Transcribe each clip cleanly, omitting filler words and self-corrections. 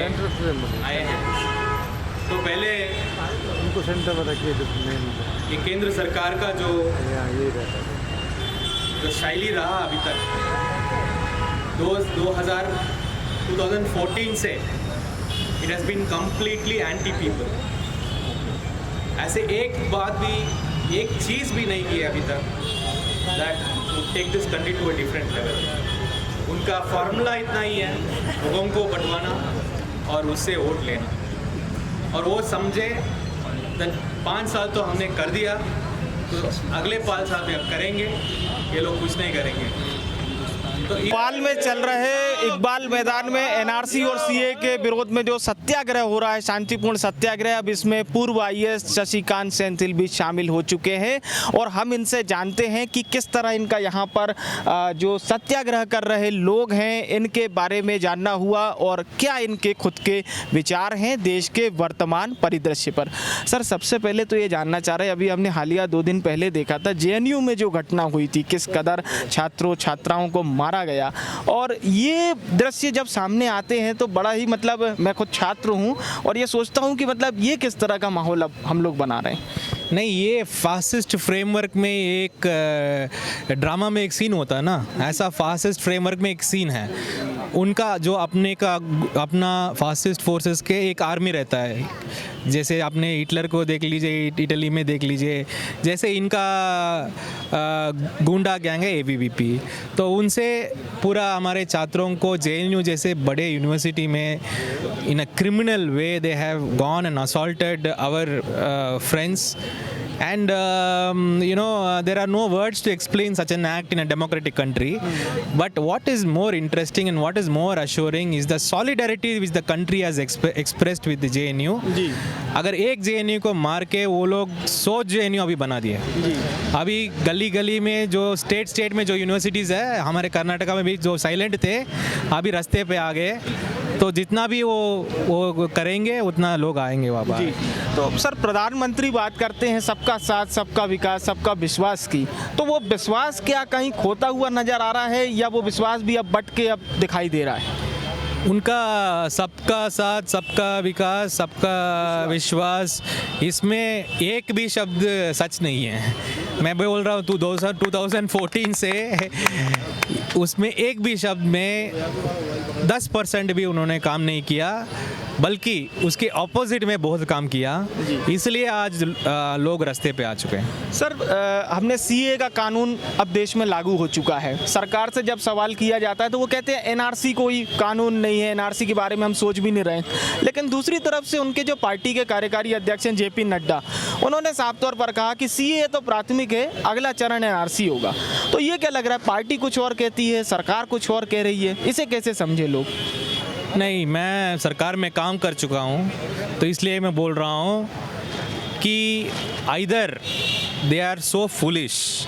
Centre से आए हैं। तो पहले उनको सेंटर में रखिए जो मेन ये केंद्र सरकार का जो यहाँ ये रहता है। जो शैली रहा अभी तक 2014 से it has been completely anti people. ऐसे एक बात भी, एक चीज़ भी नहीं की है अभी तक that take this country to a different level. उनका फार्मूला इतना ही है, लोगों को बंटवाना और उससे वोट लेना। और वो समझे 5 साल तो हमने कर दिया, तो अगले 5 साल में अब करेंगे, ये लोग कुछ नहीं करेंगे। तो भोपाल में चल रहे इकबाल मैदान में एनआरसी और सीए के विरोध में जो सत्याग्रह हो रहा है, शांतिपूर्ण सत्याग्रह, अब इसमें पूर्व आईएएस शशिकांत सेंथिल भी शामिल हो चुके हैं और हम इनसे जानते हैं कि किस तरह इनका यहाँ पर जो सत्याग्रह कर रहे लोग हैं इनके बारे में जानना हुआ और क्या इनके खुद के विचार हैं देश के वर्तमान परिदृश्य पर। सर, सबसे पहले तो ये जानना चाह रहे हैं, अभी हमने हालिया 2 दिन पहले देखा था जेएनयू में जो घटना हुई थी, किस कदर छात्रों छात्राओं को मारा गया, और ये दृश्य जब सामने आते हैं तो बड़ा ही मतलब, मैं खुद छात्र हूं और ये सोचता हूं कि मतलब ये किस तरह का माहौल अब हम लोग बना रहे हैं। नहीं, ये फासिस्ट फ्रेमवर्क में एक ड्रामा में एक सीन होता है ना, ऐसा फासिस्ट फ्रेमवर्क में एक सीन है उनका, जो अपना फासिस्ट फोर्सेस के एक आर्मी रहता है। जैसे आपने हिटलर को देख लीजिए, इटली में देख लीजिए, जैसे इनका गुंडा गैंग है एबीवीपी। तो उनसे पूरा हमारे छात्रों को जेएनयू जैसे बड़े यूनिवर्सिटी में in a criminal way they have gone and assaulted our friends. And there are no words to explain such an act in a democratic country. But what is more interesting and what is more assuring is the solidarity which the country has expressed with the JNU. अगर एक JNU को मार के वो लोग 100 JNU अभी बना दिए। अभी गली गली में जो स्टेट में जो यूनिवर्सिटीज़ है, हमारे कर्नाटका में भी जो साइलेंट थे अभी रास्ते पे आ गए। तो जितना भी वो करेंगे उतना लोग आएंगे वापस। तो सर, प्रधानमंत्री बात करते हैं सबका साथ, सबका विकास, सबका विश्वास की, तो वो विश्वास क्या कहीं खोता हुआ नजर आ रहा है या वो विश्वास भी अब बट के अब दिखाई दे रहा है? उनका सबका साथ, सबका विकास, सबका विश्वास, इसमें एक भी शब्द सच नहीं है। मैं बोल रहा हूँ 2014 से उसमें एक भी शब्द में 10% भी उन्होंने काम नहीं किया, बल्कि उसके ऑपोजिट में बहुत काम किया। इसलिए आज लोग रास्ते पे आ चुके हैं। सर, हमने सीए का कानून अब देश में लागू हो चुका है। सरकार से जब सवाल किया जाता है तो वो कहते हैं एनआरसी कोई कानून नहीं है, एनआरसी के बारे में हम सोच भी नहीं रहे। लेकिन दूसरी तरफ से उनके जो पार्टी के कार्यकारी अध्यक्ष हैं जेपी नड्डा, उन्होंने साफ तौर पर कहा कि सीए तो प्राथमिक है, अगला चरण एनआरसी होगा। तो ये क्या लग रहा है, पार्टी कुछ और कहती है, सरकार कुछ और कह रही है, इसे कैसे समझे लोग? नहीं, मैं सरकार में काम कर चुका हूँ, तो इसलिए मैं बोल रहा हूँ कि either they are so foolish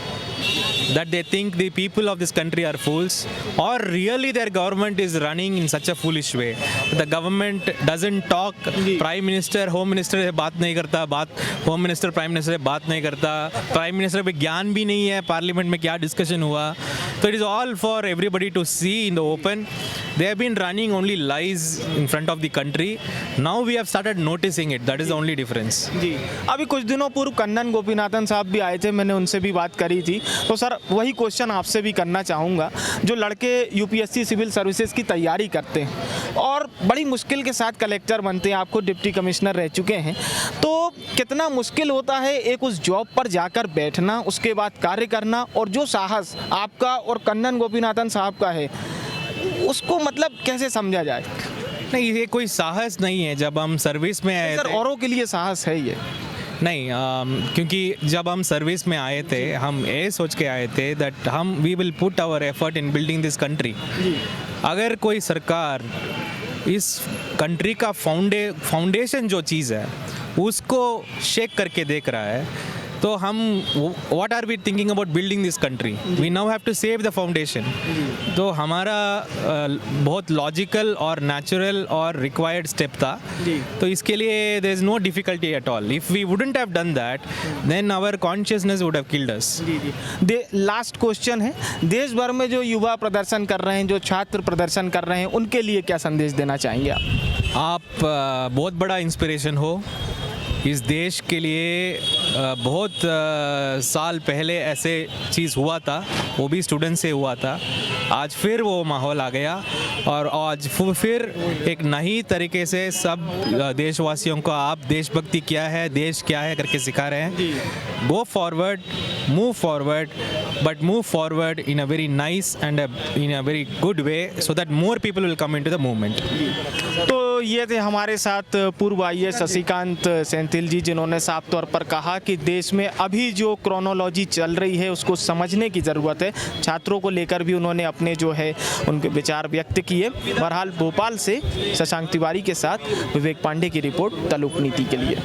that they think the people of this country are fools, or really their government is running in such a foolish way. The government doesn't talk, prime minister home minister से बात नहीं करता, home minister prime minister से बात नहीं करता, prime minister पे ज्ञान भी नहीं है पार्लियामेंट में क्या डिस्कशन हुआ। तो it is all for everybody to see in the open. They have been running only lies in front of the country. Now we have started noticing it. That is the only difference. जी, अभी कुछ दिनों पूर्व कन्नन गोपीनाथन साहब भी आए थे, मैंने उनसे भी बात करी थी। तो सर, वही क्वेश्चन आपसे भी करना चाहूँगा। जो लड़के यूपीएससी सिविल सर्विसेज की तैयारी करते हैं और बड़ी मुश्किल के साथ कलेक्टर बनते हैं, आपको डिप्टी कमिश्नर रह चुके हैं, तो कितना मुश्किल होता है एक उस जॉब पर जाकर बैठना, उसके बाद कार्य करना, और जो साहस आपका और कन्नन गोपीनाथन साहब का है उसको मतलब कैसे समझा जाए? नहीं, ये कोई साहस नहीं है। जब हम सर्विस में आए सर, औरों के लिए साहस है ये? नहीं, क्योंकि जब हम सर्विस में आए थे हम ये सोच के आए थे that we will put our effort in building this country. अगर कोई सरकार इस कंट्री का फाउंडेशन जो चीज़ है उसको शेक करके देख रहा है, तो हम what are we thinking about building this country? We now have to save the foundation. तो हमारा बहुत लॉजिकल और नेचुरल और रिक्वायर्ड स्टेप था। तो इसके लिए there is no difficulty at all. If we wouldn't have done that then our consciousness would have killed us. Last question है, देश भर में जो युवा प्रदर्शन कर रहे हैं, जो छात्र प्रदर्शन कर रहे हैं, उनके लिए क्या संदेश देना चाहेंगे आप? आप बहुत बड़ा इंस्पिरेशन हो। इस देश के लिए बहुत साल पहले ऐसे चीज़ हुआ था, वो भी स्टूडेंट से हुआ था। आज फिर वो माहौल आ गया और आज फिर एक नई तरीके से सब देशवासियों को आप देशभक्ति क्या है, देश क्या है करके सिखा रहे हैं। Go forward, move forward, but move forward in a very nice and in a very good way so that more people will come into the movement. तो ये थे हमारे साथ पूर्व IAS शशिकांत सेंथिल जी, जिन्होंने साफ तौर पर कहा कि देश में अभी जो क्रोनोलॉजी चल रही है उसको समझने की ज़रूरत है। छात्रों को लेकर भी उन्होंने अपने जो है उनके विचार व्यक्त किए। बहरहाल भोपाल से शशांक तिवारी के साथ विवेक पांडे की रिपोर्ट, तलुक नीति के लिए।